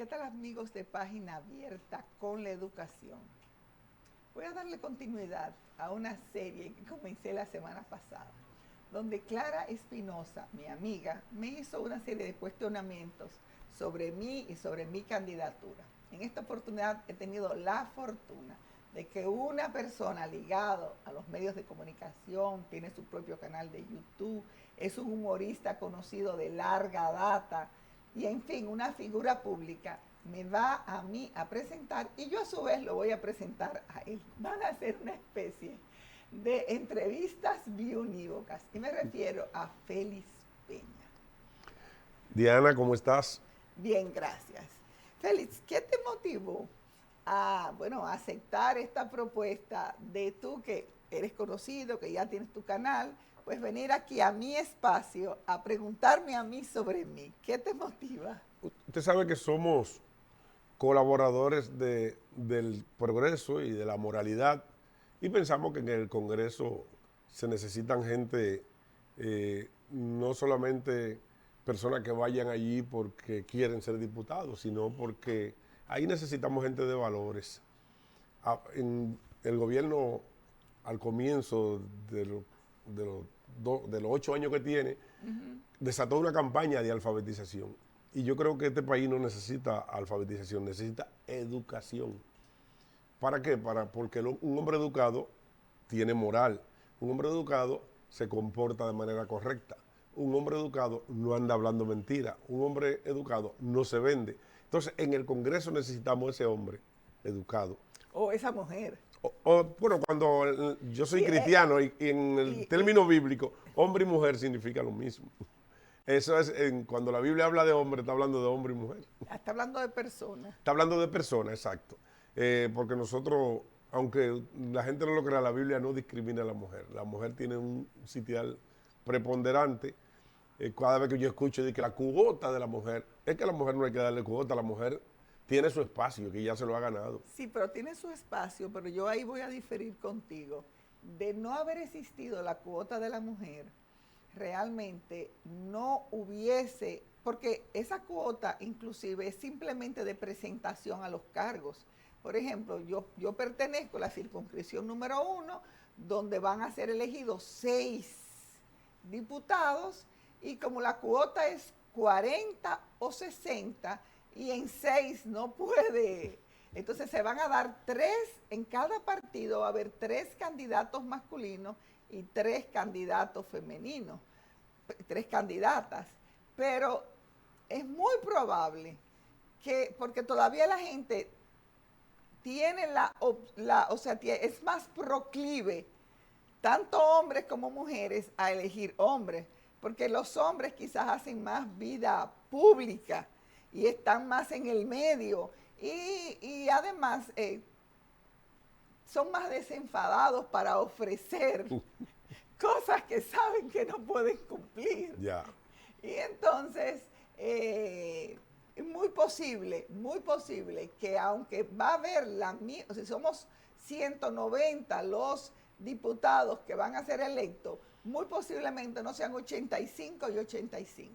¿Qué tal, amigos de Página Abierta con la Educación? Voy a darle continuidad a una serie que comencé la semana pasada, donde Clara Espinosa, mi amiga, me hizo una serie de cuestionamientos sobre mí y sobre mi candidatura. En esta oportunidad he tenido la fortuna de que una persona ligada a los medios de comunicación, tiene su propio canal de YouTube, es un humorista conocido de larga data, y en fin, una figura pública, me va a mí a presentar y yo a su vez lo voy a presentar a él. Van a hacer una especie de entrevistas biunívocas y me refiero a Félix Peña. Diana, ¿cómo estás? Bien, gracias. Félix, ¿qué te motivó a aceptar esta propuesta de tú que eres conocido, que ya tienes tu canal, pues venir aquí a mi espacio a preguntarme a mí sobre mí? ¿Qué te motiva? Usted sabe que somos colaboradores del progreso y de la moralidad y pensamos que en el Congreso se necesitan gente, no solamente personas que vayan allí porque quieren ser diputados, sino porque ahí necesitamos gente de valores. En el gobierno, al comienzo de los 8 años que tiene, desató una campaña de alfabetización. Y yo creo que este país no necesita alfabetización, necesita educación. ¿Para qué? Porque un hombre educado tiene moral. Un hombre educado se comporta de manera correcta. Un hombre educado no anda hablando mentiras. Un hombre educado no se vende. Entonces, en el Congreso necesitamos ese hombre educado. O esa mujer. Bueno, cuando yo soy cristiano y en el término bíblico, hombre y mujer significa lo mismo. Eso es, cuando la Biblia habla de hombre, está hablando de hombre y mujer. Está hablando de personas. Está hablando de personas, exacto. Porque nosotros, aunque la gente no lo crea, la Biblia no discrimina a la mujer. La mujer tiene un sitial preponderante. Cada vez que yo escucho de que la cuota de la mujer, es que a la mujer no hay que darle cuota, la mujer tiene su espacio, que ya se lo ha ganado. Sí, pero tiene su espacio, pero yo ahí voy a diferir contigo. De no haber existido la cuota de la mujer, realmente no hubiese, porque esa cuota inclusive es simplemente de presentación a los cargos. Por ejemplo, yo pertenezco a la circunscripción número 1, donde van a ser elegidos 6 diputados, y como la cuota es 40 o 60, y en 6 no puede, entonces se van a dar 3, en cada partido va a haber 3 candidatos masculinos y 3 candidatos femeninos, 3 candidatas, pero es muy probable que, porque todavía la gente tiene es más proclive, tanto hombres como mujeres, a elegir hombres, porque los hombres quizás hacen más vida pública y están más en el medio y además son más desenfadados para ofrecer cosas que saben que no pueden cumplir. Ya. Y entonces es muy posible que aunque va a haber somos 190 los diputados que van a ser electos, muy posiblemente no sean 85 y 85.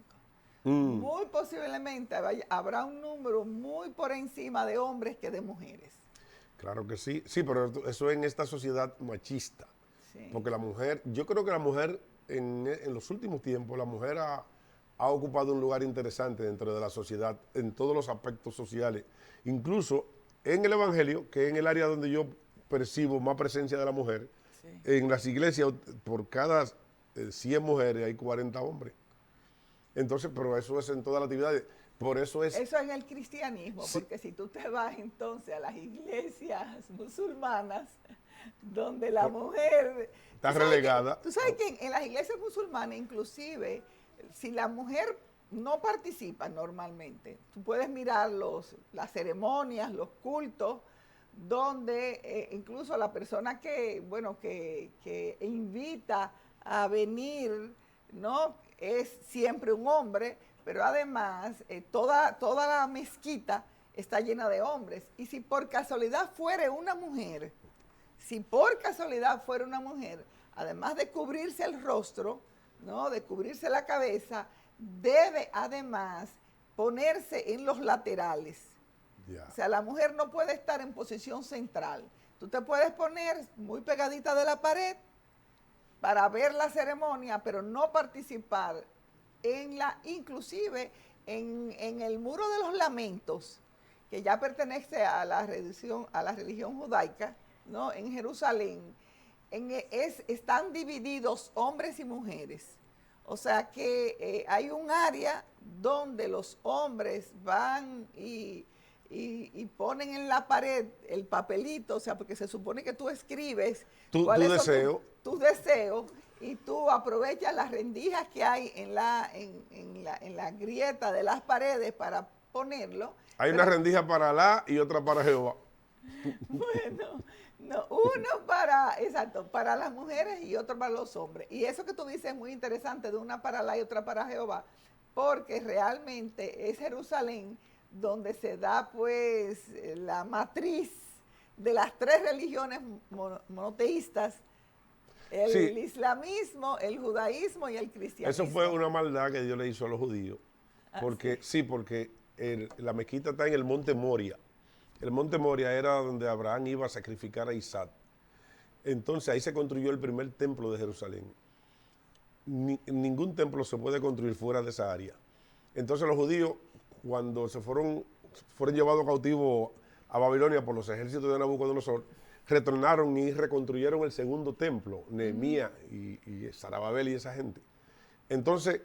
Muy posiblemente habrá un número muy por encima de hombres que de mujeres. Claro que sí. Sí, pero eso en esta sociedad machista. Sí. Porque la mujer, yo creo que la mujer, en los últimos tiempos, la mujer ha ocupado un lugar interesante dentro de la sociedad, en todos los aspectos sociales. Incluso en el Evangelio, que es en el área donde yo percibo más presencia de la mujer, sí. En las iglesias, por cada 100 mujeres hay 40 hombres. Entonces, pero eso es en todas las actividades. Por eso es... Eso en el cristianismo, sí. Porque si tú te vas entonces a las iglesias musulmanas, donde la mujer... Está relegada. Tú sabes que en las iglesias musulmanas, inclusive, si la mujer no participa normalmente, tú puedes mirar las ceremonias, los cultos, donde incluso la persona que invita a venir, ¿no?, es siempre un hombre, pero además toda la mezquita está llena de hombres. Y si por casualidad fuera una mujer, además de cubrirse el rostro, ¿no?, de cubrirse la cabeza, debe además ponerse en los laterales, Ya. O sea, la mujer no puede estar en posición central. Tú te puedes poner muy pegadita de la pared para ver la ceremonia, pero no participar inclusive en el muro de los lamentos, que ya pertenece a la religión judaica, ¿no? En Jerusalén, están divididos hombres y mujeres. O sea que hay un área donde los hombres van y ponen en la pared el papelito, o sea, porque se supone que tú escribes tu deseo. tus deseos, y tú aprovechas las rendijas que hay en la grieta de las paredes para ponerlo. Hay una rendija para Alá y otra para Jehová. Bueno, no, exacto, para las mujeres y otro para los hombres. Y eso que tú dices es muy interesante, de una para Alá y otra para Jehová, porque realmente es Jerusalén donde se da pues la matriz de las tres religiones monoteístas, el islamismo, el judaísmo y el cristianismo. Eso fue una maldad que Dios le hizo a los judíos. Porque, porque la mezquita está en el monte Moria. El monte Moria era donde Abraham iba a sacrificar a Isaac. Entonces ahí se construyó el primer templo de Jerusalén. Ningún templo se puede construir fuera de esa área. Entonces los judíos, cuando fueron llevados cautivos a Babilonia por los ejércitos de Nabucodonosor, retornaron y reconstruyeron el segundo templo, Nehemías y Zarababel y esa gente. Entonces,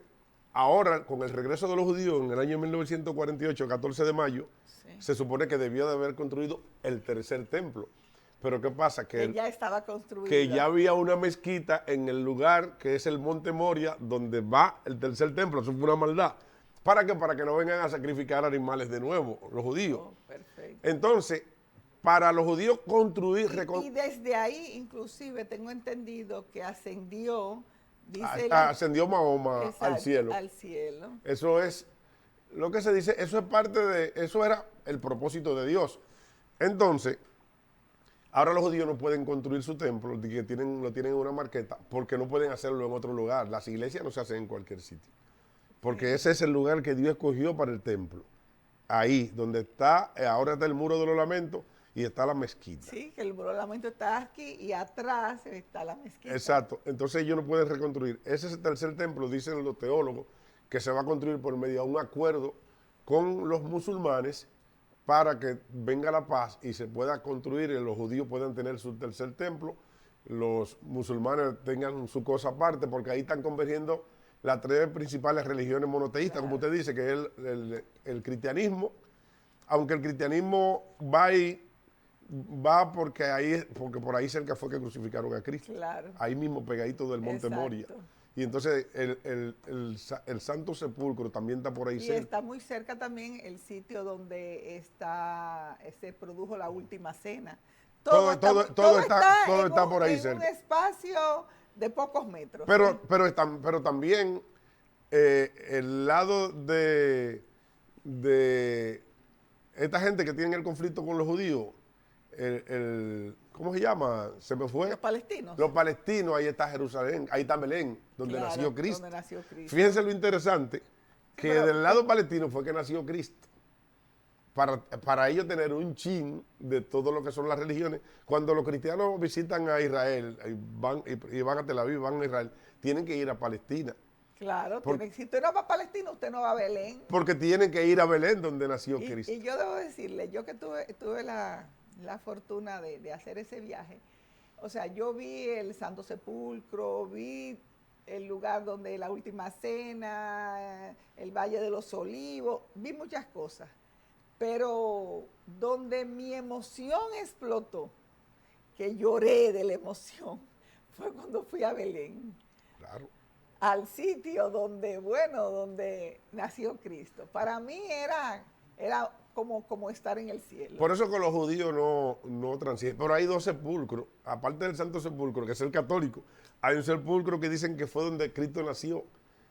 ahora, con el regreso de los judíos en el año 1948, 14 de mayo, se supone que debió de haber construido el tercer templo. Pero ¿qué pasa? Que ya estaba construido. Que ya había una mezquita en el lugar que es el monte Moria, donde va el tercer templo. Eso fue una maldad. ¿Para qué? Para que no vengan a sacrificar animales de nuevo, los judíos. Oh, perfecto. Entonces, para los judíos construir... Y desde ahí, inclusive, tengo entendido que ascendió... ascendió Mahoma al cielo. Al cielo. Eso es lo que se dice, eso es parte de... Eso era el propósito de Dios. Entonces, ahora los judíos no pueden construir su templo, que lo tienen en una marqueta, porque no pueden hacerlo en otro lugar. Las iglesias no se hacen en cualquier sitio. Porque ese es el lugar que Dios escogió para el templo. Ahí, donde está, ahora está el muro de los lamentos y está la mezquita. Sí, que el muro de los lamentos está aquí y atrás está la mezquita. Exacto. Entonces ellos no pueden reconstruir. Ese es el tercer templo, dicen los teólogos, que se va a construir por medio de un acuerdo con los musulmanes para que venga la paz y se pueda construir y los judíos puedan tener su tercer templo, los musulmanes tengan su cosa aparte, porque ahí están convergiendo las tres principales religiones monoteístas, como usted dice, que es el cristianismo, aunque el cristianismo va porque por ahí cerca fue que crucificaron a Cristo. Claro. Ahí mismo pegadito del monte Moria. Y entonces el Santo Sepulcro también está por ahí cerca. Y está muy cerca también el sitio donde se produjo la última cena. Todo está por ahí cerca. En un espacio de pocos metros. Pero también el lado de esta gente que tiene el conflicto con los judíos, ¿cómo se llama? Se me fue. Los palestinos. Los palestinos, ahí está Jerusalén, ahí está Belén, donde nació Cristo. Donde nació Cristo. Fíjense lo interesante, que del lado palestino fue que nació Cristo. Para ellos tener un chin de todo lo que son las religiones. Cuando los cristianos visitan a Israel y van a Tel Aviv, van a Israel, tienen que ir a Palestina. Claro, si usted no va a Palestina, usted no va a Belén. Porque tienen que ir a Belén, donde nació Cristo. Y yo debo decirle, yo que tuve la fortuna de hacer ese viaje, o sea, yo vi el Santo Sepulcro, vi el lugar donde la última cena, el Valle de los Olivos, vi muchas cosas. Pero donde mi emoción explotó, que lloré de la emoción, fue cuando fui a Belén. Claro. Al sitio donde nació Cristo. Para mí era como estar en el cielo. Por eso que los judíos no transiguen. Pero hay dos sepulcros, aparte del Santo Sepulcro, que es el católico, hay un sepulcro que dicen que fue donde Cristo nació.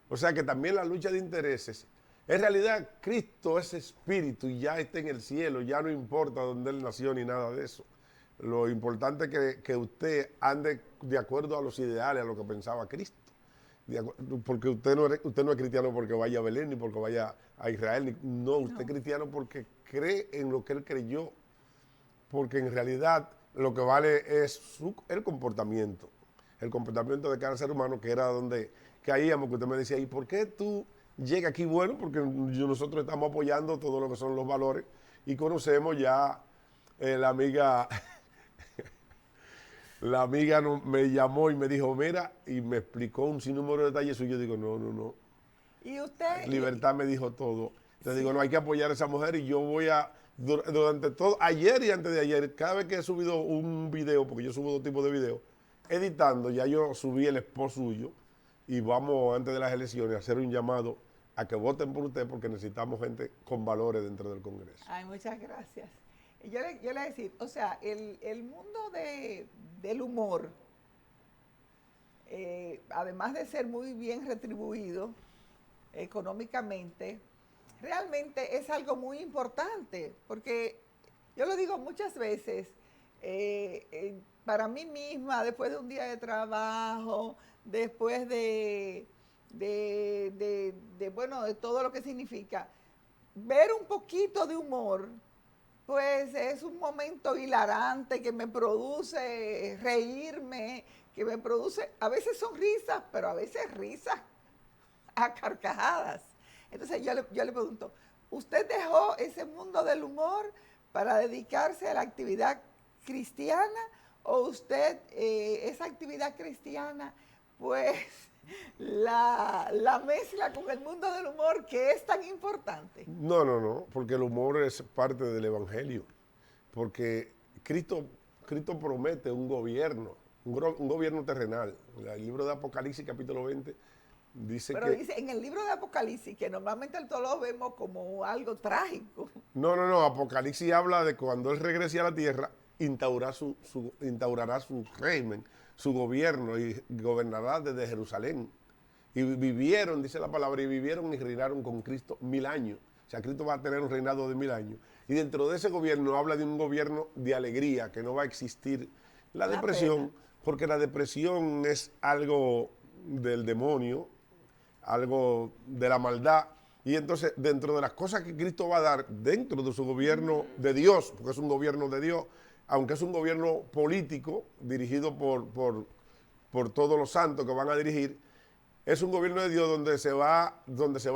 O sea que también la lucha de intereses. En realidad, Cristo es espíritu y ya está en el cielo, ya no importa dónde Él nació ni nada de eso. Lo importante es que usted ande de acuerdo a los ideales, a lo que pensaba Cristo. porque usted no es cristiano porque vaya a Belén ni porque vaya a Israel. No, usted es cristiano porque cree en lo que él creyó. Porque en realidad lo que vale es el comportamiento de cada ser humano, que era donde caíamos, que usted me decía, ¿y por qué tú llegas aquí? Bueno, porque nosotros estamos apoyando todo lo que son los valores y conocemos ya la amiga, me llamó y me dijo, mira, y me explicó un sinnúmero de detalles y yo digo, no. Y usted... Libertad me dijo todo. Entonces digo, no, hay que apoyar a esa mujer y yo voy a, durante todo, ayer y antes de ayer, cada vez que he subido un video, porque yo subo dos tipos de videos, editando, ya yo subí el spot suyo y vamos antes de las elecciones a hacer un llamado a que voten por usted porque necesitamos gente con valores dentro del Congreso. Ay, muchas gracias. Yo le voy a decir, o sea, el mundo del humor, además de ser muy bien retribuido económicamente, realmente es algo muy importante, porque yo lo digo muchas veces, para mí misma, después de un día de trabajo, después bueno, de todo lo que significa, ver un poquito de humor, pues es un momento hilarante que me produce reírme, que me produce, a veces sonrisas, pero a veces risas a carcajadas. Entonces yo le pregunto, ¿usted dejó ese mundo del humor para dedicarse a la actividad cristiana o usted esa actividad cristiana pues la mezcla con el mundo del humor que es tan importante? No, porque el humor es parte del Evangelio, porque Cristo promete un gobierno terrenal. El libro de Apocalipsis capítulo 20 dice Pero dice en el libro de Apocalipsis, que normalmente todos lo vemos como algo trágico. No, Apocalipsis habla de cuando Él regrese a la tierra, instaurará su régimen, su gobierno y gobernará desde Jerusalén. Y vivieron, dice la palabra, y vivieron y reinaron con Cristo 1000 años. O sea, Cristo va a tener un reinado de 1000 años. Y dentro de ese gobierno habla de un gobierno de alegría, que no va a existir la depresión, pena. porque la depresión es algo del demonio, algo de la maldad. Y entonces, dentro de las cosas que Cristo va a dar dentro de su gobierno de Dios, porque es un gobierno de Dios, aunque es un gobierno político dirigido por todos los santos que van a dirigir, es un gobierno de Dios donde se va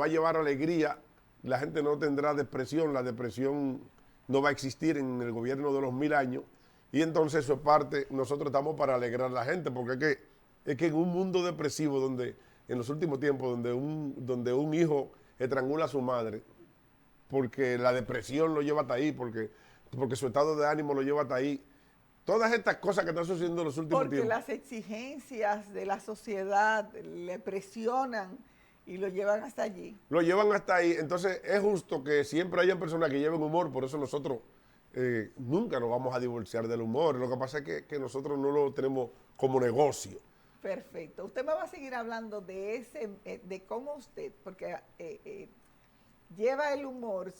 a llevar alegría. La gente no tendrá depresión, la depresión no va a existir en el gobierno de los 1000 años. Y entonces eso es parte, nosotros estamos para alegrar a la gente, porque es que en un mundo depresivo donde en los últimos tiempos, donde un hijo estrangula a su madre, porque la depresión lo lleva hasta ahí, porque su estado de ánimo lo lleva hasta ahí. Todas estas cosas que están sucediendo en los últimos Porque tiempos. las exigencias de la sociedad le presionan y lo llevan hasta allí. Lo llevan hasta ahí. Entonces es justo que siempre haya personas que lleven humor, por eso nosotros nunca nos vamos a divorciar del humor. Lo que pasa es que nosotros no lo tenemos como negocio. Perfecto. Usted me va a seguir hablando de cómo usted, porque lleva el humor,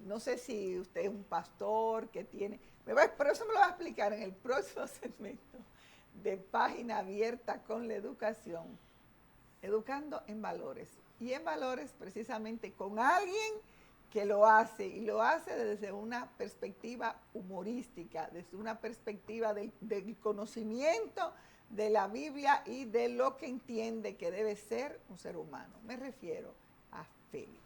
no sé si usted es un pastor que tiene, pero eso me lo va a explicar en el próximo segmento de Página Abierta con la Educación, educando en valores. Y en valores precisamente con alguien que lo hace, y lo hace desde una perspectiva humorística, desde una perspectiva del conocimiento de la Biblia y de lo que entiende que debe ser un ser humano. Me refiero a Félix.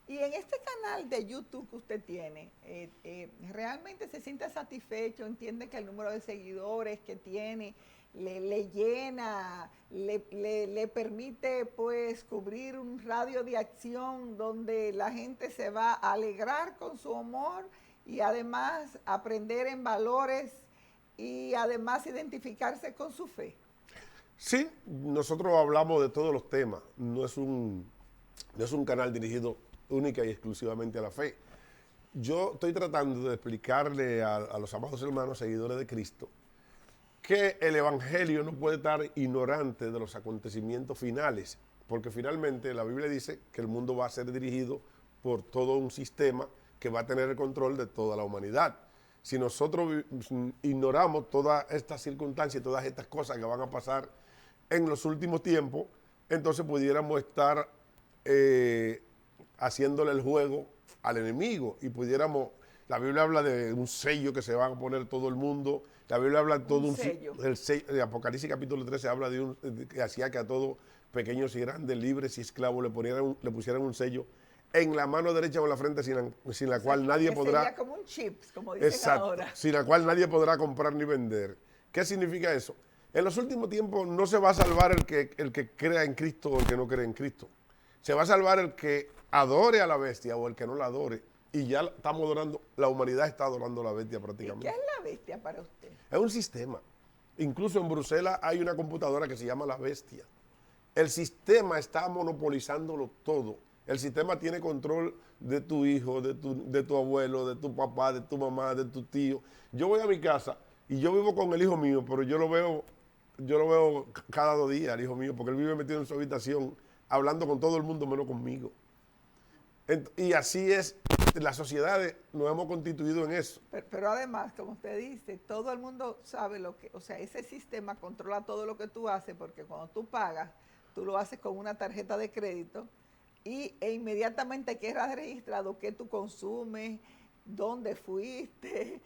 Y en este canal de YouTube que usted tiene, ¿realmente se siente satisfecho? ¿Entiende que el número de seguidores que tiene le llena, le permite pues cubrir un radio de acción donde la gente se va a alegrar con su humor y además aprender en valores y además identificarse con su fe? Sí, nosotros hablamos de todos los temas, no es un canal dirigido única y exclusivamente a la fe. Yo estoy tratando de explicarle a los amados hermanos seguidores de Cristo que el Evangelio no puede estar ignorante de los acontecimientos finales, porque finalmente la Biblia dice que el mundo va a ser dirigido por todo un sistema que va a tener el control de toda la humanidad. si nosotros ignoramos todas estas circunstancias y todas estas cosas que van a pasar en los últimos tiempos, entonces pudiéramos estar haciéndole el juego al enemigo y pudiéramos, la Biblia habla de un sello que se va a poner todo el mundo, la Biblia habla de todo un sello. El Apocalipsis capítulo 13 habla que hacía que a todos, pequeños y grandes, libres y esclavos, le pusieran un sello en la mano derecha o en la frente sin la cual nadie podrá... Sería como un chip, como dicen exacto, ahora. Sin la cual nadie podrá comprar ni vender. ¿Qué significa eso? En los últimos tiempos no se va a salvar el que crea en Cristo o el que no cree en Cristo. Se va a salvar el que adore a la bestia o el que no la adore. Y ya estamos adorando, la humanidad está adorando a la bestia prácticamente. ¿Y qué es la bestia para usted? Es un sistema. Incluso en Bruselas hay una computadora que se llama La Bestia. El sistema está monopolizándolo todo. El sistema tiene control de tu hijo, de tu abuelo, de tu papá, de tu mamá, de tu tío. Yo voy a mi casa y yo vivo con el hijo mío, pero yo lo veo cada 2 días, el hijo mío, porque él vive metido en su habitación hablando con todo el mundo menos conmigo. Y así es, las sociedades nos hemos constituido en eso. Pero además, como usted dice, todo el mundo sabe lo que, o sea, ese sistema controla todo lo que tú haces, porque cuando tú pagas, tú lo haces con una tarjeta de crédito e inmediatamente queda registrado qué tú consumes, dónde fuiste,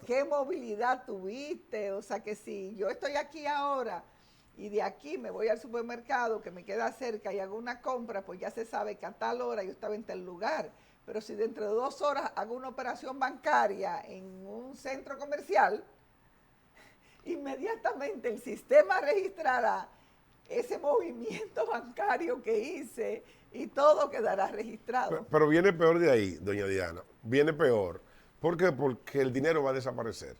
qué movilidad tuviste. O sea que si yo estoy aquí ahora y de aquí me voy al supermercado que me queda cerca y hago una compra, pues ya se sabe que a tal hora yo estaba en tal lugar. Pero si dentro de 2 horas hago una operación bancaria en un centro comercial, inmediatamente el sistema registrará ese movimiento bancario que hice y todo quedará registrado. Pero viene peor de ahí, doña Diana, viene peor. ¿Por qué? Porque el dinero va a desaparecer.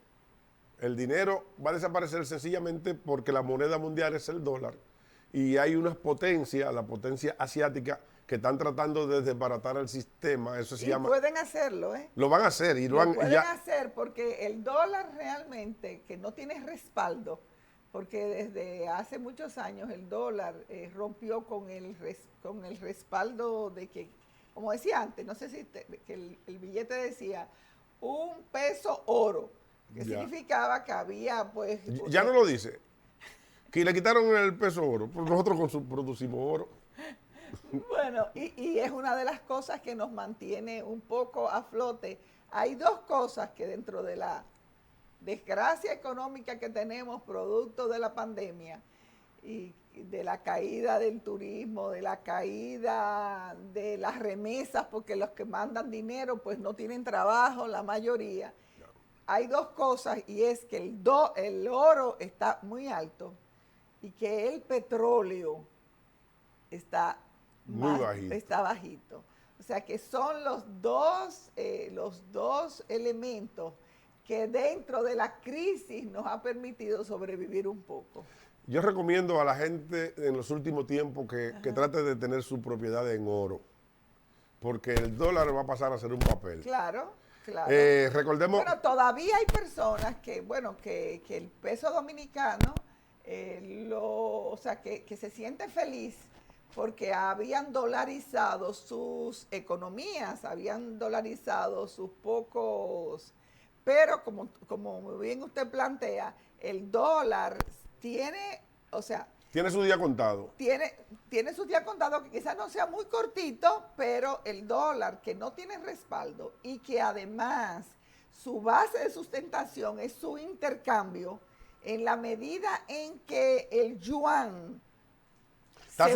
El dinero va a desaparecer sencillamente porque la moneda mundial es el dólar y hay unas potencias, la potencia asiática, que están tratando de desbaratar el sistema. Eso se llama... pueden hacerlo, ¿eh? Lo van a hacer. Y lo pueden hacer porque el dólar realmente, que no tiene respaldo, porque desde hace muchos años el dólar rompió con el respaldo de que, como decía antes, no sé si que el billete decía $1 oro, que significaba que había pues... Ya no lo dice, que le quitaron el peso oro, porque nosotros producimos oro. Bueno, y es una de las cosas que nos mantiene un poco a flote. Hay 2 cosas que dentro de la desgracia económica que tenemos producto de la pandemia y de la caída del turismo, de la caída de las remesas, porque los que mandan dinero pues no tienen trabajo, la mayoría. No. Hay 2 cosas, y es que el oro está muy alto y que el petróleo está bajito. O sea que son los dos elementos que dentro de la crisis nos ha permitido sobrevivir un poco. Yo recomiendo a la gente en los últimos tiempos que trate de tener su propiedad en oro, porque el dólar va a pasar a ser un papel. Claro. Recordemos... Bueno, todavía hay personas que el peso dominicano, que se siente feliz porque habían dolarizado sus economías, habían dolarizado sus pocos... Pero como bien usted plantea, el dólar tiene su día contado. Tiene su día contado, que quizás no sea muy cortito, pero el dólar que no tiene respaldo y que además su base de sustentación es su intercambio, en la medida en que el yuan está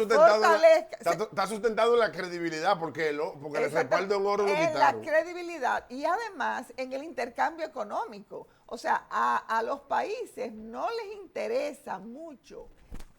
sustentado en la credibilidad, porque el respaldo en oro lo quitaron. En la credibilidad y además en el intercambio económico. O sea, a los países no les interesa mucho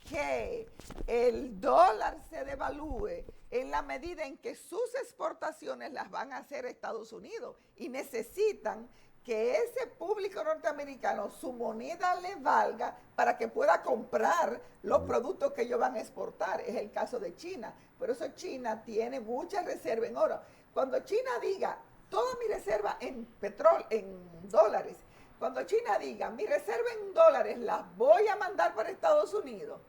que el dólar se devalúe en la medida en que sus exportaciones las van a hacer Estados Unidos y necesitan que ese público norteamericano, su moneda le valga para que pueda comprar los productos que ellos van a exportar. Es el caso de China. Por eso China tiene mucha reserva en oro. Cuando China diga, toda mi reserva en petróleo, en dólares, cuando China diga, mi reserva en dólares las voy a mandar para Estados Unidos,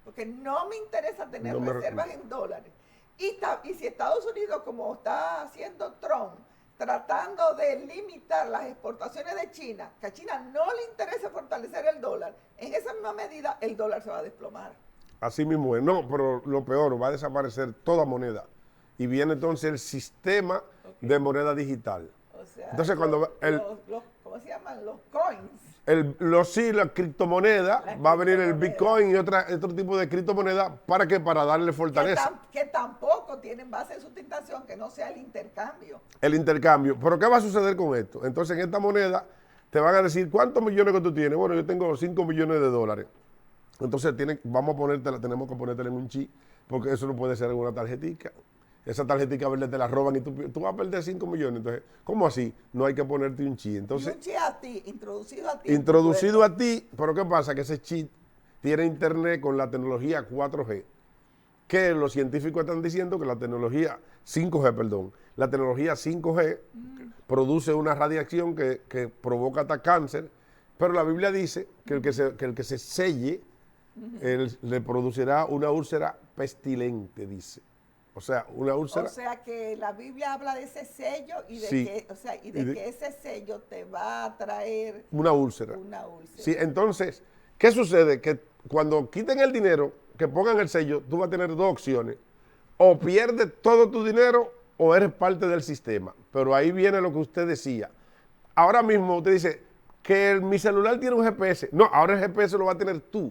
porque no me interesa tener reservas en dólares. Y si Estados Unidos, como está haciendo Trump, tratando de limitar las exportaciones de China, que a China no le interesa fortalecer el dólar, en esa misma medida el dólar se va a desplomar. Así mismo es. No, pero lo peor, va a desaparecer toda moneda. Y viene entonces el sistema de moneda digital. O sea, entonces cuando ¿cómo se llaman? Los coins. La criptomoneda, va a venir el Bitcoin y otro tipo de criptomoneda, ¿para qué? Para darle fortaleza. Que tampoco tienen base de sustentación, que no sea el intercambio. El intercambio. ¿Pero qué va a suceder con esto? Entonces en esta moneda te van a decir, ¿cuántos millones que tú tienes? Bueno, yo tengo 5 millones de dólares. Entonces tenemos que ponértela en un chip, porque eso no puede ser en una tarjetica. Esa tarjetica verde te la roban y tú vas a perder 5 millones. Entonces, ¿cómo así? No hay que ponerte un chip. Entonces, y un chip a ti, introducido a ti. Introducido a ti, pero ¿qué pasa? Que ese chip tiene internet con la tecnología 4G. Que los científicos están diciendo que la tecnología 5G, la tecnología 5G produce una radiación que provoca hasta cáncer, pero la Biblia dice que el que se selle, le producirá una úlcera pestilente, dice. O sea, una úlcera. O sea, que la Biblia habla de ese sello y de, sí, que ese sello te va a traer una úlcera. Una úlcera. Sí, entonces, ¿qué sucede? Que cuando quiten el dinero, que pongan el sello, tú vas a tener dos opciones. O pierdes todo tu dinero o eres parte del sistema. Pero ahí viene lo que usted decía. Ahora mismo usted dice que mi celular tiene un GPS. No, ahora el GPS lo va a tener tú.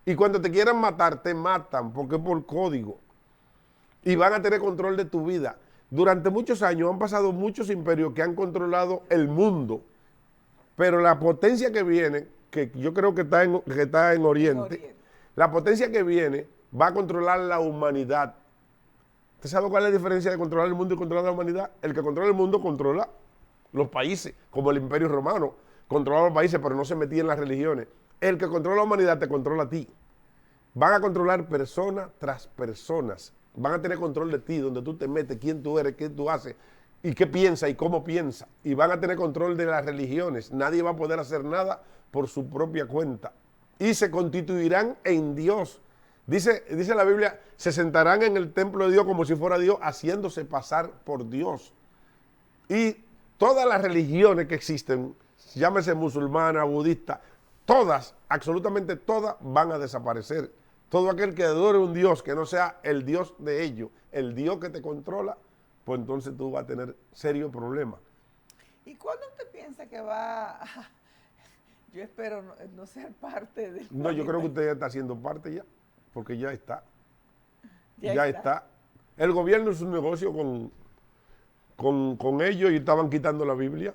Y cuando te quieran matar, te matan porque es por código. Y van a tener control de tu vida. Durante muchos años han pasado muchos imperios que han controlado el mundo. Pero la potencia que viene, que yo creo que está en Oriente, la potencia que viene va a controlar la humanidad. ¿Usted sabe cuál es la diferencia de controlar el mundo y controlar la humanidad? El que controla el mundo controla los países, como el Imperio Romano. Controlaba los países, pero no se metía en las religiones. El que controla la humanidad te controla a ti. Van a controlar personas tras personas. Van a tener control de ti, donde tú te metes, quién tú eres, qué tú haces, y qué piensas y cómo piensas. Y van a tener control de las religiones. Nadie va a poder hacer nada por su propia cuenta. Y se constituirán en Dios. Dice la Biblia, se sentarán en el templo de Dios como si fuera Dios, haciéndose pasar por Dios. Y todas las religiones que existen, llámese musulmana, budista, todas, absolutamente todas, van a desaparecer. Todo aquel que adore un Dios que no sea el Dios de ellos, el Dios que te controla, pues entonces tú vas a tener serios problemas. ¿Y cuándo usted piensa que va? Yo espero no ser parte del No, yo creo que usted ya está siendo parte ya, porque ya está. Ya está. El gobierno es un negocio con ellos y estaban quitando la Biblia.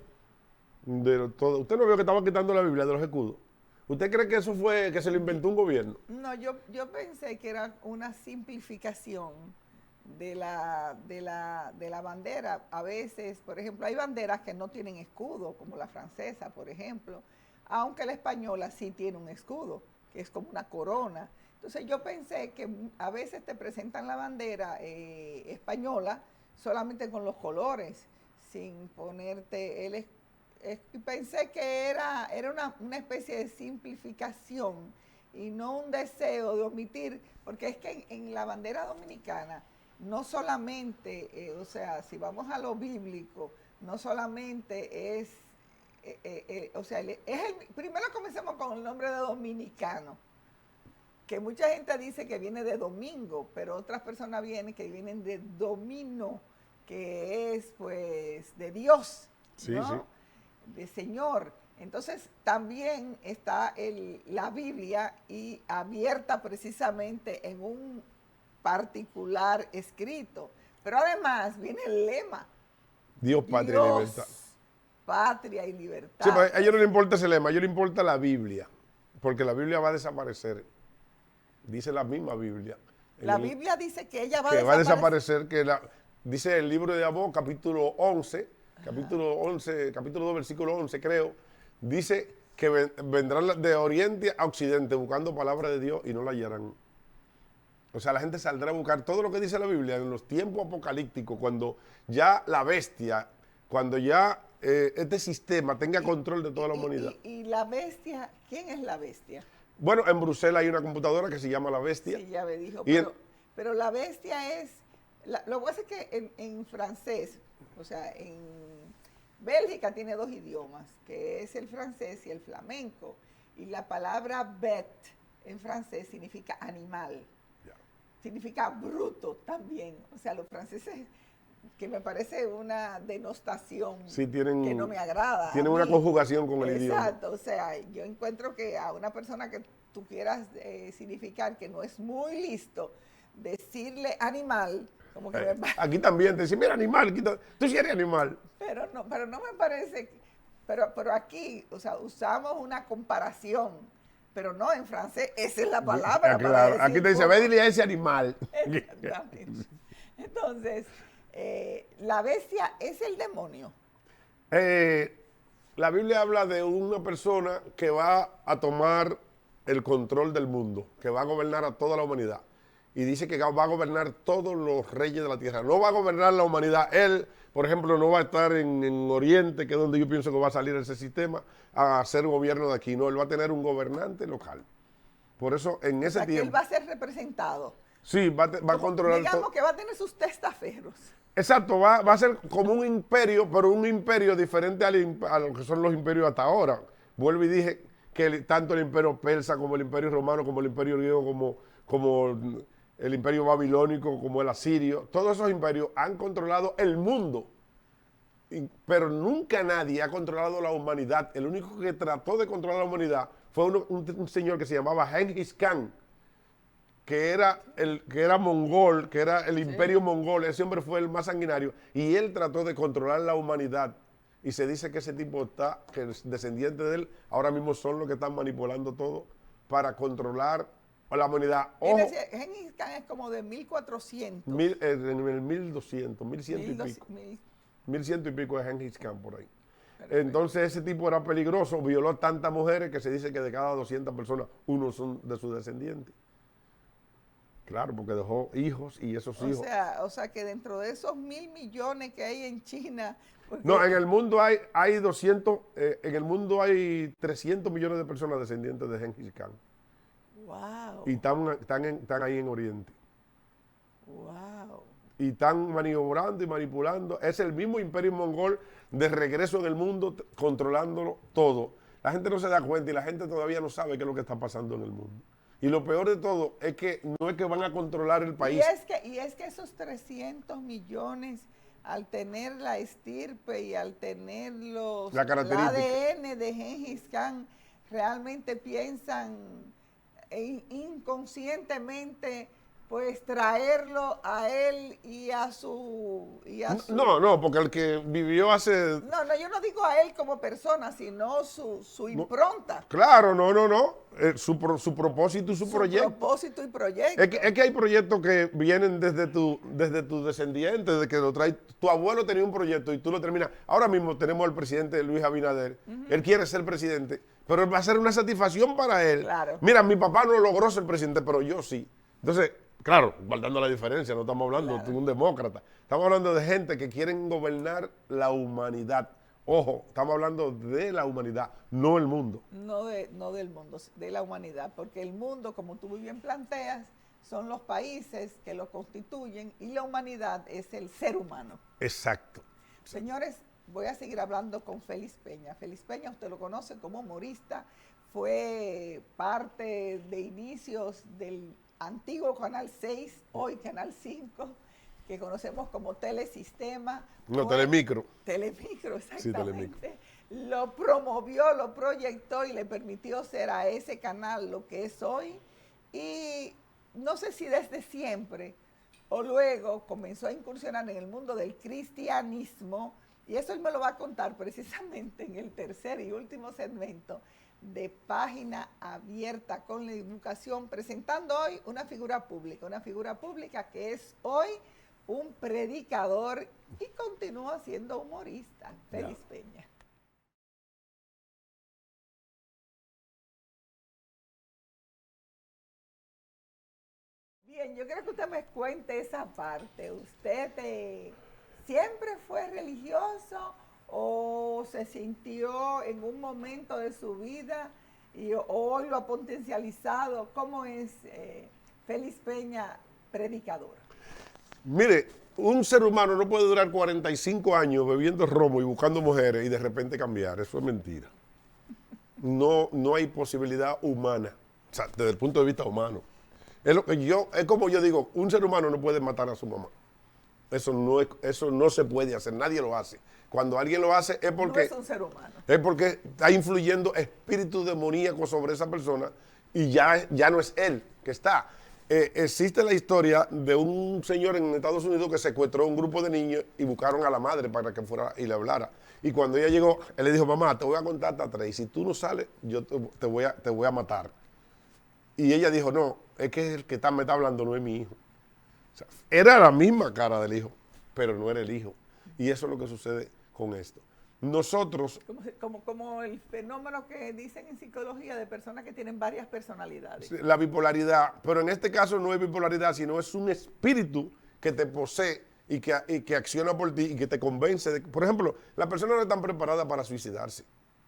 De todo. ¿Usted no vio que estaban quitando la Biblia de los escudos? ¿Usted cree que eso fue, que se lo inventó un gobierno? No, yo pensé que era una simplificación de la bandera. A veces, por ejemplo, hay banderas que no tienen escudo, como la francesa, por ejemplo, aunque la española sí tiene un escudo, que es como una corona. Entonces yo pensé que a veces te presentan la bandera española solamente con los colores, sin ponerte el escudo. Y pensé que era una especie de simplificación y no un deseo de omitir, porque es que en la bandera dominicana no solamente, o sea, si vamos a lo bíblico, no solamente es, primero comencemos con el nombre de dominicano, que mucha gente dice que viene de domingo, pero otras personas vienen de domino, que es pues de Dios, ¿no? Sí. De Señor. Entonces también está la Biblia y abierta precisamente en un particular escrito. Pero además viene el lema. Dios, patria y libertad. Patria y libertad. Sí, pero a ellos no les importa ese lema, a ellos les importa la Biblia. Porque la Biblia va a desaparecer. Dice la misma Biblia. La Biblia dice que ella va a desaparecer. Dice el libro de Amós, capítulo 11, capítulo 2, versículo 11, creo, dice que vendrán de oriente a occidente buscando palabra de Dios y no la hallarán. O sea, la gente saldrá a buscar todo lo que dice la Biblia en los tiempos apocalípticos, cuando ya la bestia, cuando ya este sistema tenga control de toda la humanidad. ¿Y la bestia? ¿Quién es la bestia? Bueno, en Bruselas hay una computadora que se llama La Bestia. Sí, ya me dijo, pero la bestia es... lo que pasa es que en francés, O sea, en Bélgica tiene 2 idiomas, que es el francés y el flamenco. Y la palabra bête en francés significa animal. Ya. Significa bruto también. O sea, los franceses, que me parece una denostación Sí, que no me agrada. Tienen una conjugación con el idioma. Exacto, o sea, yo encuentro que a una persona que tú quieras significar que no es muy listo, decirle animal, como que Aquí también te dicen, mira animal, tú sí eres animal. pero no me parece, pero aquí, o sea, usamos una comparación, pero no, en francés esa es la palabra. Claro, para decir aquí te dice, ve dile a ese animal. Exactamente. Entonces, la bestia es el demonio. La Biblia habla de una persona que va a tomar el control del mundo, que va a gobernar a toda la humanidad. Y dice que va a gobernar todos los reyes de la tierra. No va a gobernar la humanidad. Él, por ejemplo, no va a estar en Oriente, que es donde yo pienso que va a salir ese sistema, a hacer gobierno de aquí. No, él va a tener un gobernante local. Por eso, en ese Que tiempo... él va a ser representado. Sí, va a controlar todo. Digamos que va a tener sus testaferros. Exacto, va a ser como un imperio, pero un imperio diferente a lo que son los imperios hasta ahora. Vuelvo y dije que tanto el imperio persa como el imperio romano, como el imperio griego, como el imperio babilónico, como el asirio, todos esos imperios han controlado el mundo, pero nunca nadie ha controlado la humanidad. El único que trató de controlar la humanidad fue un señor que se llamaba Genghis Khan, que era mongol, que era el imperio mongol. Ese hombre fue el más sanguinario y él trató de controlar la humanidad. Y se dice que ese tipo que es descendiente de él, ahora mismo son los que están manipulando todo para controlar a la humanidad. Ojo, Genghis Khan es como de 1400. en el 1200, 1100 y pico. 1100 y pico de Genghis Khan por ahí. Perfecto. Entonces ese tipo era peligroso, violó a tantas mujeres que se dice que de cada 200 personas, uno son de sus descendientes. Claro, porque dejó hijos y esos hijos. O sea que dentro de esos 1.000 millones que hay en China. No, en el mundo hay 200, en el mundo hay 300 millones de personas descendientes de Genghis Khan. Wow. Y están ahí en Oriente. Wow. Y están maniobrando y manipulando. Es el mismo imperio mongol de regreso en el mundo, controlándolo todo. La gente no se da cuenta y la gente todavía no sabe qué es lo que está pasando en el mundo. Y lo peor de todo es que no es que van a controlar el país. Y es que esos 300 millones, al tener la estirpe y al tener el ADN de Genghis Khan, realmente piensan inconscientemente pues traerlo a él y a su... No, porque el que vivió hace... No, yo no digo a él como persona, sino su impronta. Claro, no. Su propósito y su proyecto. Su propósito y proyecto. Es que hay proyectos que vienen desde tu descendiente, desde que lo trae. Tu abuelo tenía un proyecto y tú lo terminas. Ahora mismo tenemos al presidente Luis Abinader. Él quiere ser presidente, pero va a ser una satisfacción para él. Claro. Mira, mi papá no logró ser presidente, pero yo sí. Entonces, claro, guardando la diferencia, no estamos hablando de un demócrata. Estamos hablando de gente que quieren gobernar la humanidad. Ojo, estamos hablando de la humanidad, no el mundo. No del mundo, de la humanidad, porque el mundo, como tú muy bien planteas, son los países que lo constituyen y la humanidad es el ser humano. Exacto. Señores, voy a seguir hablando con Félix Peña. Félix Peña, usted lo conoce como humorista, fue parte de inicios del antiguo Canal 6, hoy Canal 5, que conocemos como Telesistema. No, Telemicro. Telemicro, exactamente. Sí, Telemicro. Lo promovió, lo proyectó y le permitió ser a ese canal lo que es hoy. Y no sé si desde siempre o luego comenzó a incursionar en el mundo del cristianismo. Y eso él me lo va a contar precisamente en el tercer y último segmento de Página Abierta con la Educación, presentando hoy una figura pública que es hoy un predicador y continúa siendo humorista, Félix Peña. Bien, yo quiero que usted me cuente esa parte. ¿Usted siempre fue religioso o se sintió en un momento de su vida y hoy lo ha potencializado? ¿Cómo es Félix Peña predicador? Mire, un ser humano no puede durar 45 años bebiendo romo y buscando mujeres y de repente cambiar. Eso es mentira. No hay posibilidad humana, o sea, desde el punto de vista humano. Es como yo digo, un ser humano no puede matar a su mamá. Eso no se puede hacer, nadie lo hace. Cuando alguien lo hace es porque, no es un ser humano. Es porque está influyendo espíritu demoníaco sobre esa persona y ya no es él que está. Existe la historia de un señor en Estados Unidos que secuestró a un grupo de niños y buscaron a la madre para que fuera y le hablara. Y cuando ella llegó, él le dijo, mamá, te voy a contar hasta 3 y si tú no sales, yo te voy a matar. Y ella dijo, no, es que el que me está hablando no es mi hijo. O sea, era la misma cara del hijo, pero no era el hijo. Y eso es lo que sucede con esto. Nosotros... Como el fenómeno que dicen en psicología de personas que tienen varias personalidades. La bipolaridad, pero en este caso no es bipolaridad, sino es un espíritu que te posee y que acciona por ti y que te convence. Por ejemplo, las personas no están preparadas para suicidarse.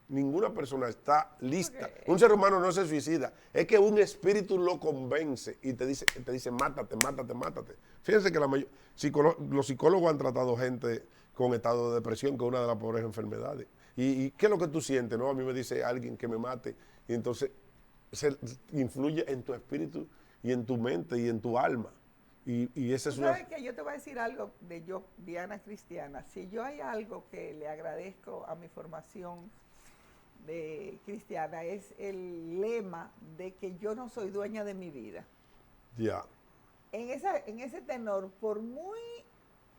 Ninguna persona está lista. Okay. Un ser humano no se suicida. Es que un espíritu lo convence y te dice mátate, mátate, mátate. Fíjense que los psicólogos han tratado gente con estado de depresión, que es una de las pobres enfermedades. ¿Y qué es lo que tú sientes? ¿No? A mí me dice alguien que me mate y entonces se influye en tu espíritu y en tu mente y en tu alma. Y esa es una... ¿Sabes qué? Yo te voy a decir algo de yo, Diana Cristiana. Si yo hay algo que le agradezco a mi formación de cristiana, es el lema de que yo no soy dueña de mi vida. Ya. En ese tenor, por muy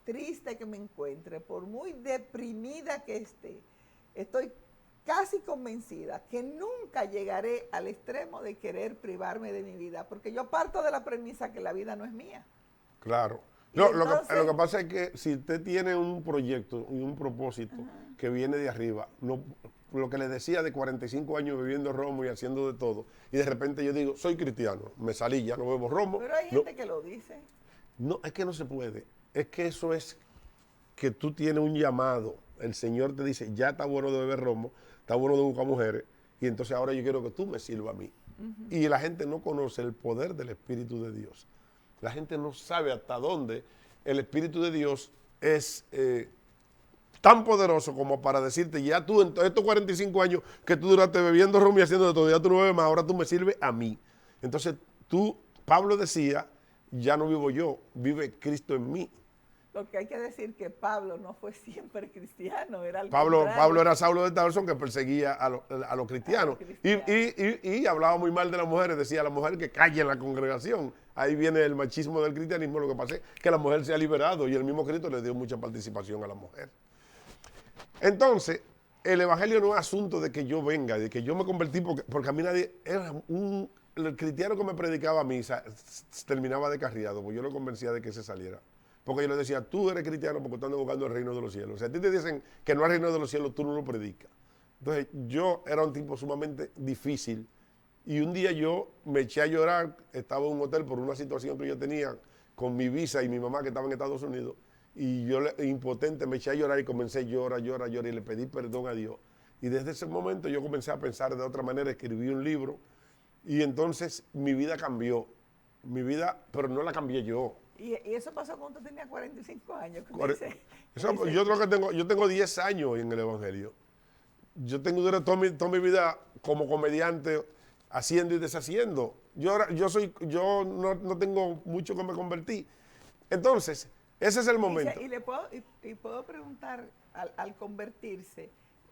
triste que me encuentre, por muy deprimida que esté, estoy casi convencida que nunca llegaré al extremo de querer privarme de mi vida, porque yo parto de la premisa que la vida no es mía. Claro. No, entonces, lo que pasa es que si usted tiene un proyecto y un propósito que viene de arriba, no, lo que les decía de 45 años bebiendo romo y haciendo de todo, y de repente yo digo, soy cristiano, me salí, ya no bebo romo. Pero hay gente que lo dice. No, es que no se puede. Es que eso es que tú tienes un llamado. El Señor te dice, ya está bueno de beber romo, está bueno de buscar mujeres, y entonces ahora yo quiero que tú me sirvas a mí. Y la gente no conoce el poder del Espíritu de Dios. La gente no sabe hasta dónde el Espíritu de Dios es tan poderoso como para decirte, ya tú en estos 45 años que tú duraste bebiendo romo y haciendo de todo, ya tú no bebes más, ahora tú me sirves a mí. Entonces Pablo decía, ya no vivo yo, vive Cristo en mí. Porque hay que decir que Pablo no fue siempre cristiano, era al Pablo era Saulo de Tarso que perseguía a los cristianos. Y hablaba muy mal de las mujeres, decía a la mujer que calle en la congregación. Ahí viene el machismo del cristianismo, lo que pasa es que la mujer se ha liberado y el mismo Cristo le dio mucha participación a la mujer. Entonces, el evangelio no es asunto de que yo venga, de que yo me convertí, porque a mí nadie, el cristiano que me predicaba a mí terminaba descarriado, porque yo lo convencía de que se saliera. Porque yo le decía, tú eres cristiano porque tú andas buscando el reino de los cielos. Si a ti te dicen que no hay reino de los cielos, tú no lo predicas. Entonces, yo era un tipo sumamente difícil. Y un día yo me eché a llorar, estaba en un hotel por una situación que yo tenía con mi visa y mi mamá que estaba en Estados Unidos. Y yo, impotente, me eché a llorar y comencé a llorar y le pedí perdón a Dios. Y desde ese momento yo comencé a pensar de otra manera, escribí un libro. Y entonces mi vida cambió. Mi vida, pero no la cambié yo. ¿Y eso pasó cuando tenía 45 años? Yo tengo 10 años en el Evangelio. Yo tengo toda mi vida como comediante, haciendo y deshaciendo. Yo no tengo mucho que me convertí. Entonces, ese es el momento. Y puedo preguntar, al convertirse,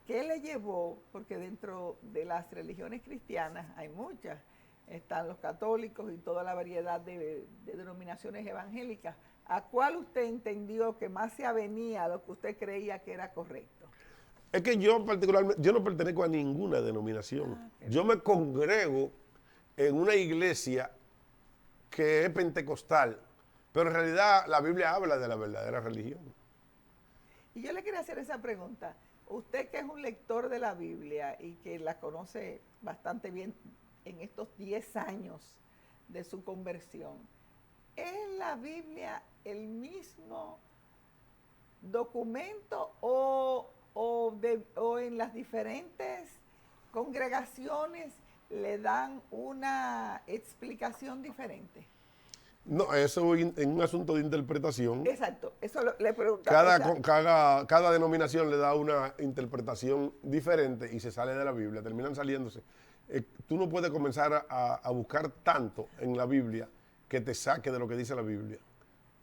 ¿qué le llevó? Porque dentro de las religiones cristianas hay muchas. Están los católicos y toda la variedad de denominaciones evangélicas. ¿A cuál usted entendió que más se avenía a lo que usted creía que era correcto? Es que yo particularmente, yo no pertenezco a ninguna denominación. Yo me congrego en una iglesia que es pentecostal, pero en realidad la Biblia habla de la verdadera religión. Y yo le quería hacer esa pregunta. Usted que es un lector de la Biblia y que la conoce bastante bien en estos 10 años de su conversión, ¿es la Biblia el mismo documento o en las diferentes congregaciones le dan una explicación diferente? No, eso en un asunto de interpretación. Exacto, eso le preguntaba. Cada denominación le da una interpretación diferente y se sale de la Biblia, terminan saliéndose. Tú no puedes comenzar a buscar tanto en la Biblia que te saque de lo que dice la Biblia.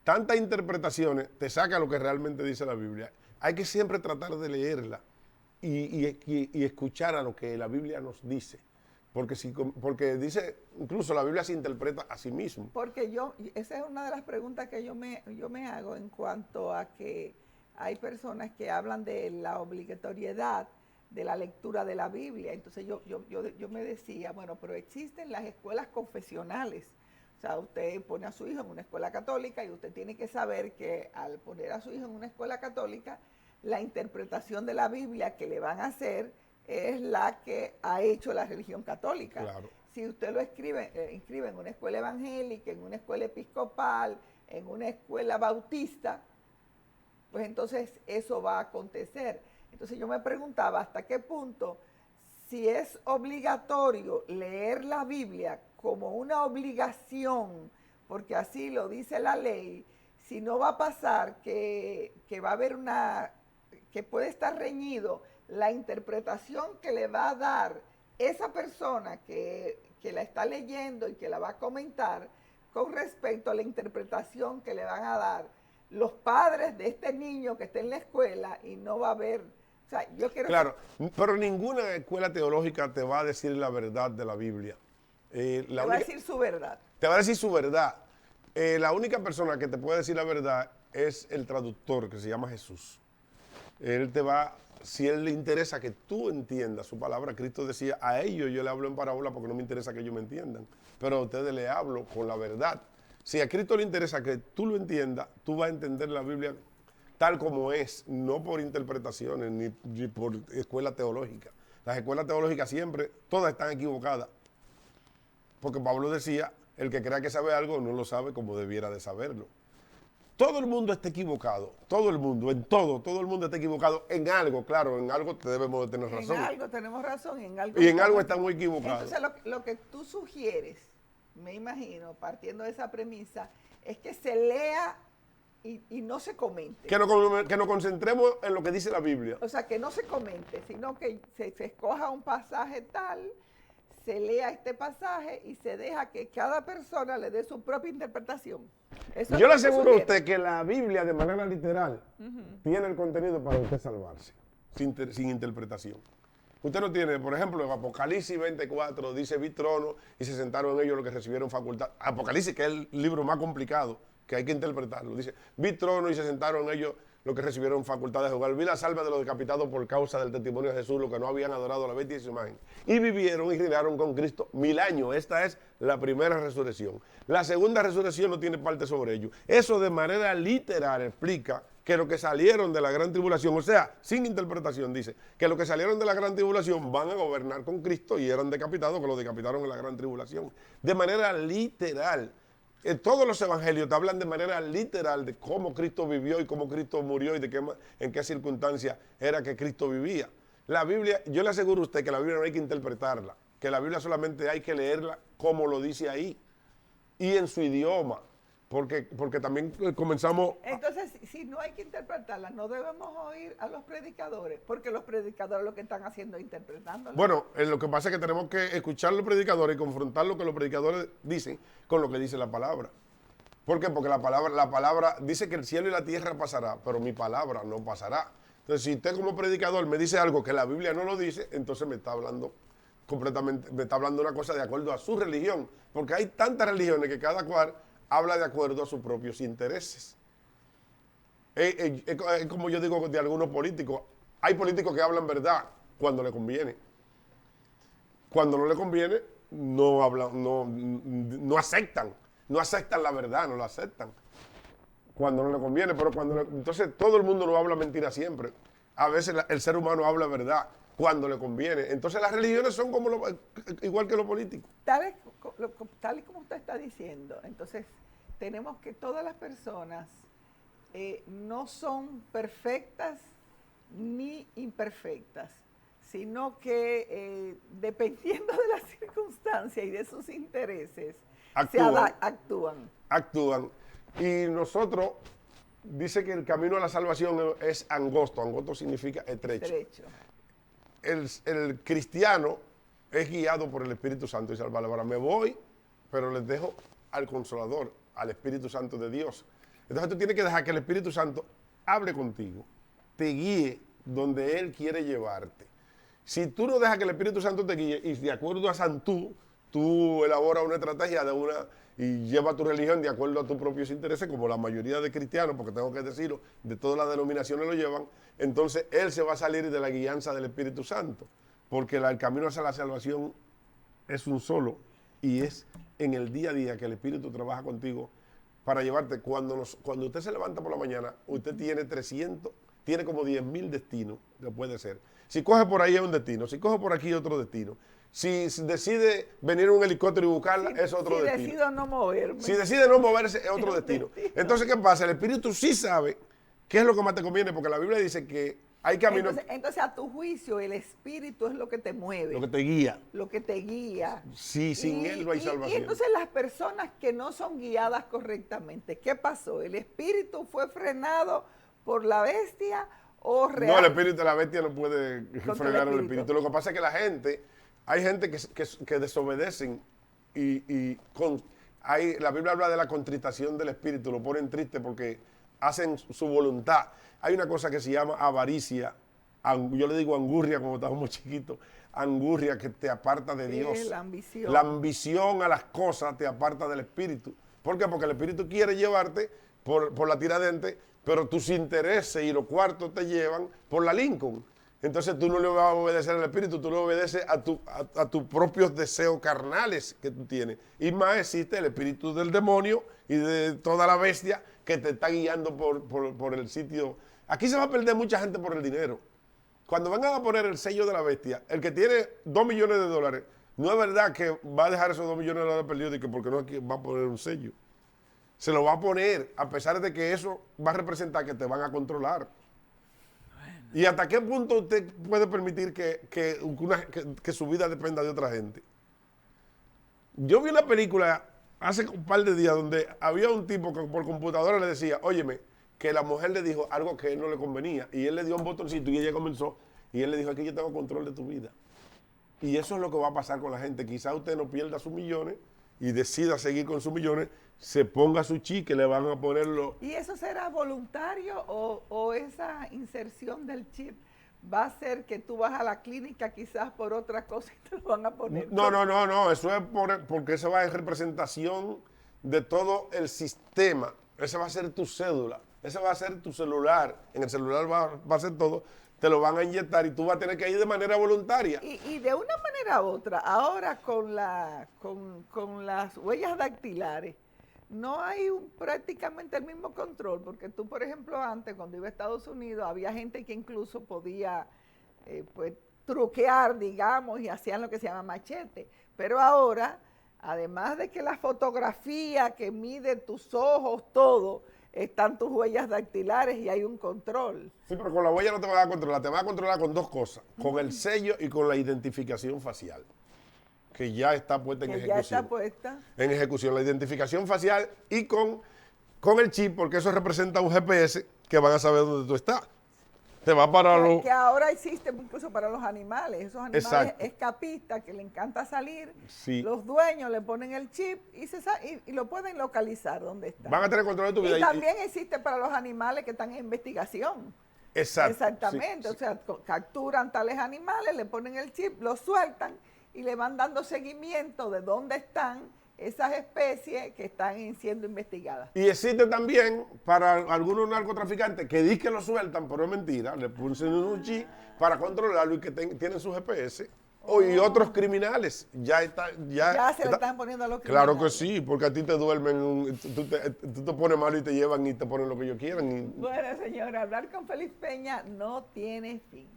Tantas interpretaciones te saca lo que realmente dice la Biblia. Hay que siempre tratar de leerla y escuchar a lo que la Biblia nos dice. Porque dice, incluso la Biblia se interpreta a sí misma. Porque esa es una de las preguntas que yo me hago en cuanto a que hay personas que hablan de la obligatoriedad de la lectura de la Biblia. Entonces yo me decía, bueno, pero existen las escuelas confesionales. O sea, usted pone a su hijo en una escuela católica y usted tiene que saber que al poner a su hijo en una escuela católica, la interpretación de la Biblia que le van a hacer es la que ha hecho la religión católica. Claro. Si usted lo inscribe en una escuela evangélica, en una escuela episcopal, en una escuela bautista, pues entonces eso va a acontecer. Entonces yo me preguntaba hasta qué punto, si es obligatorio leer la Biblia como una obligación, porque así lo dice la ley, si no va a pasar que va a haber que puede estar reñido la interpretación que le va a dar esa persona que la está leyendo y que la va a comentar con respecto a la interpretación que le van a dar los padres de este niño que está en la escuela, y no va a haber, o sea, yo quiero... Claro, pero ninguna escuela teológica te va a decir la verdad de la Biblia. Te va a decir su verdad. Te va a decir su verdad. La única persona que te puede decir la verdad es el traductor, que se llama Jesús. Él te va, si él le interesa que tú entiendas su palabra, Cristo decía, a ellos yo le hablo en parábola porque no me interesa que ellos me entiendan, pero a ustedes le hablo con la verdad. Si a Cristo le interesa que tú lo entiendas, tú vas a entender la Biblia tal como es, no por interpretaciones ni por escuela teológica. Las escuelas teológicas siempre, todas están equivocadas. Porque Pablo decía, el que crea que sabe algo no lo sabe como debiera de saberlo. Todo el mundo está equivocado, todo el mundo, en todo el mundo está equivocado en algo, claro, en algo debemos de tener razón. En algo tenemos razón, en algo... Y en algo estamos equivocados. Entonces lo que tú sugieres, me imagino, partiendo de esa premisa, es que se lea y no se comente. Que nos concentremos en lo que dice la Biblia. O sea, que no se comente, sino que se escoja un pasaje tal, se lea este pasaje y se deja que cada persona le dé su propia interpretación. Eso Yo le aseguro a usted que la Biblia, de manera literal, tiene el contenido para usted salvarse, sin interpretación. Usted no tiene, por ejemplo, en Apocalipsis 24 dice, vi trono y se sentaron ellos los que recibieron facultad. Apocalipsis, que es el libro más complicado, que hay que interpretarlo. Dice, vi trono y se sentaron ellos los que recibieron facultad de jugar. Vi las almas de los decapitados por causa del testimonio de Jesús, los que no habían adorado a la bestia y su imagen. Y vivieron y reinaron con Cristo 1000 años. Esta es la primera resurrección. La segunda resurrección no tiene parte sobre ello. Eso de manera literal explica que los que salieron de la gran tribulación, o sea, sin interpretación, dice, que los que salieron de la gran tribulación van a gobernar con Cristo y eran decapitados, que los decapitaron en la gran tribulación. De manera literal. Todos los evangelios te hablan de manera literal de cómo Cristo vivió y cómo Cristo murió y en qué circunstancia era que Cristo vivía. La Biblia, yo le aseguro a usted que la Biblia no hay que interpretarla, que la Biblia solamente hay que leerla como lo dice ahí y en su idioma, porque también comenzamos... Entonces, si no hay que interpretarla, no debemos oír a los predicadores, porque los predicadores lo que están haciendo es interpretándola. Bueno, lo que pasa es que tenemos que escuchar a los predicadores y confrontar lo que los predicadores dicen con lo que dice la palabra. ¿Por qué? Porque la palabra dice que el cielo y la tierra pasará, pero mi palabra no pasará. Entonces, si usted como predicador me dice algo que la Biblia no lo dice, entonces me está hablando completamente, me está hablando una cosa de acuerdo a su religión, porque hay tantas religiones que cada cual habla de acuerdo a sus propios intereses. Es como yo digo de algunos políticos, hay políticos que hablan verdad cuando le conviene. Cuando no le conviene, no hablan, no aceptan la verdad, no la aceptan. Cuando no le conviene, pero entonces todo el mundo no habla mentira siempre. A veces el ser humano habla verdad cuando le conviene. Entonces las religiones son como igual que los políticos. Tal y como usted está diciendo, entonces tenemos que todas las personas no son perfectas ni imperfectas, sino que dependiendo de las circunstancias y de sus intereses, actúan. Actúan. Y nosotros, dice que el camino a la salvación es angosto. Angosto significa estrecho. El cristiano es guiado por el Espíritu Santo y salva. Ahora me voy, pero les dejo al Consolador, al Espíritu Santo de Dios. Entonces tú tienes que dejar que el Espíritu Santo hable contigo, te guíe donde Él quiere llevarte. Si tú no dejas que el Espíritu Santo te guíe y de acuerdo a Santú, tú elaboras una estrategia y llevas tu religión de acuerdo a tus propios intereses, como la mayoría de cristianos, porque tengo que decirlo, de todas las denominaciones lo llevan, entonces Él se va a salir de la guianza del Espíritu Santo, porque el camino hacia la salvación es un solo y es en el día a día que el Espíritu trabaja contigo para llevarte. Cuando usted se levanta por la mañana, usted tiene como 10.000 destinos que puede ser. Si coge por ahí es un destino, si coge por aquí es otro destino. Si decide venir un helicóptero y buscarla, es otro destino. Si decido no moverme. Si decide no moverse, es otro destino. Entonces, ¿qué pasa? El Espíritu sí sabe qué es lo que más te conviene, porque la Biblia dice que hay caminos. Entonces, a tu juicio, el Espíritu es lo que te mueve. Lo que te guía. Lo que te guía. Sí, sin Él no hay salvación. Y entonces las personas que no son guiadas correctamente, ¿qué pasó? ¿El Espíritu fue frenado por la bestia o no, el Espíritu de la bestia no puede frenar el Espíritu. Lo que pasa es que hay gente que desobedecen la Biblia habla de la contritación del Espíritu, lo ponen triste porque hacen su voluntad. Hay una cosa que se llama avaricia, yo le digo angurria como estábamos chiquitos, angurria que te aparta de Dios. La ambición. La ambición a las cosas te aparta del Espíritu. ¿Por qué? Porque el Espíritu quiere llevarte por la Tiradentes, pero tus intereses y los cuartos te llevan por la Lincoln. Entonces tú no le vas a obedecer al Espíritu, tú le obedeces a tus propios deseos carnales que tú tienes. Y más existe el espíritu del demonio y de toda la bestia que te está guiando por el sitio. Aquí se va a perder mucha gente por el dinero. Cuando vengan a poner el sello de la bestia, el que tiene $2 millones, no es verdad que va a dejar esos $2 millones perdidos porque no va a poner un sello. Se lo va a poner, a pesar de que eso va a representar que te van a controlar. ¿Y hasta qué punto usted puede permitir que su vida dependa de otra gente? Yo vi una película hace un par de días donde había un tipo que por computadora le decía, óyeme, que la mujer le dijo algo que a él no le convenía. Y él le dio un botoncito y ella comenzó. Y él le dijo, aquí yo tengo control de tu vida. Y eso es lo que va a pasar con la gente. Quizá usted no pierda sus millones y decida seguir con sus millones, se ponga su chip que le van a ponerlo. ¿Y eso será voluntario o esa inserción del chip va a ser que tú vas a la clínica quizás por otra cosa y te lo van a poner? No, eso es porque eso va en representación de todo el sistema. Esa va a ser tu cédula, ese va a ser tu celular, en el celular va a ser todo, te lo van a inyectar y tú vas a tener que ir de manera voluntaria. Y de una manera u otra, ahora con las huellas dactilares, no hay prácticamente el mismo control, porque tú, por ejemplo, antes, cuando iba a Estados Unidos, había gente que incluso podía, truquear, digamos, y hacían lo que se llama machete. Pero ahora, además de que la fotografía que mide tus ojos, todo, están tus huellas dactilares y hay un control. Sí, pero con la huella no te van a controlar, te van a controlar con dos cosas, con el sello y con la identificación facial, que ya está puesta en ejecución. Ya está puesta. En ejecución, la identificación facial y con el chip, porque eso representa un GPS que van a saber dónde tú estás. Te va para que ahora existe incluso para los animales, esos animales Exacto. escapistas que le encanta salir, sí. Los dueños le ponen el chip y lo pueden localizar donde está. Van a tener control de tu vida. Y también existe para los animales que están en investigación. Exacto. Exactamente, sí. O sea, capturan tales animales, le ponen el chip, los sueltan y le van dando seguimiento de dónde están esas especies que están siendo investigadas. Y existe también para algunos narcotraficantes que dicen que lo sueltan, pero es mentira, le ponen un chip para controlarlo y que tienen su GPS. Y otros criminales, ya se le están poniendo a los criminales. Claro que sí, porque a ti te duermen, tú te pones malo y te llevan y te ponen lo que ellos quieran. Bueno, señora, hablar con Félix Peña no tiene fin.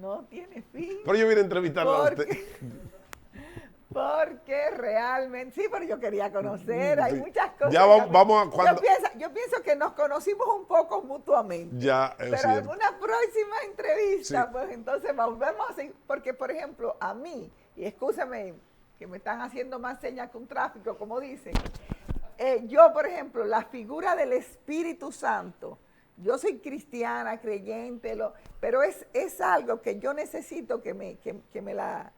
No tiene fin. Pero yo vine a entrevistarlo a usted. Porque realmente, sí, pero yo quería conocer, hay muchas cosas. Ya vamos a cuando... Yo pienso que nos conocimos un poco mutuamente. Ya, es pero cierto. en una próxima entrevista, sí. Pues entonces volvemos a seguir, porque por ejemplo, a mí, y escúchame que me están haciendo más señas que un tráfico, como dicen. Yo, por ejemplo, la figura del Espíritu Santo, yo soy cristiana, creyente, pero es algo que yo necesito que me la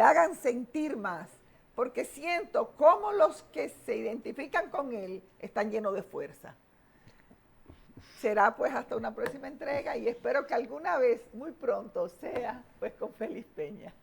hagan sentir más, porque siento cómo los que se identifican con él están llenos de fuerza. Será pues hasta una próxima entrega y espero que alguna vez, muy pronto, sea pues con Félix Peña.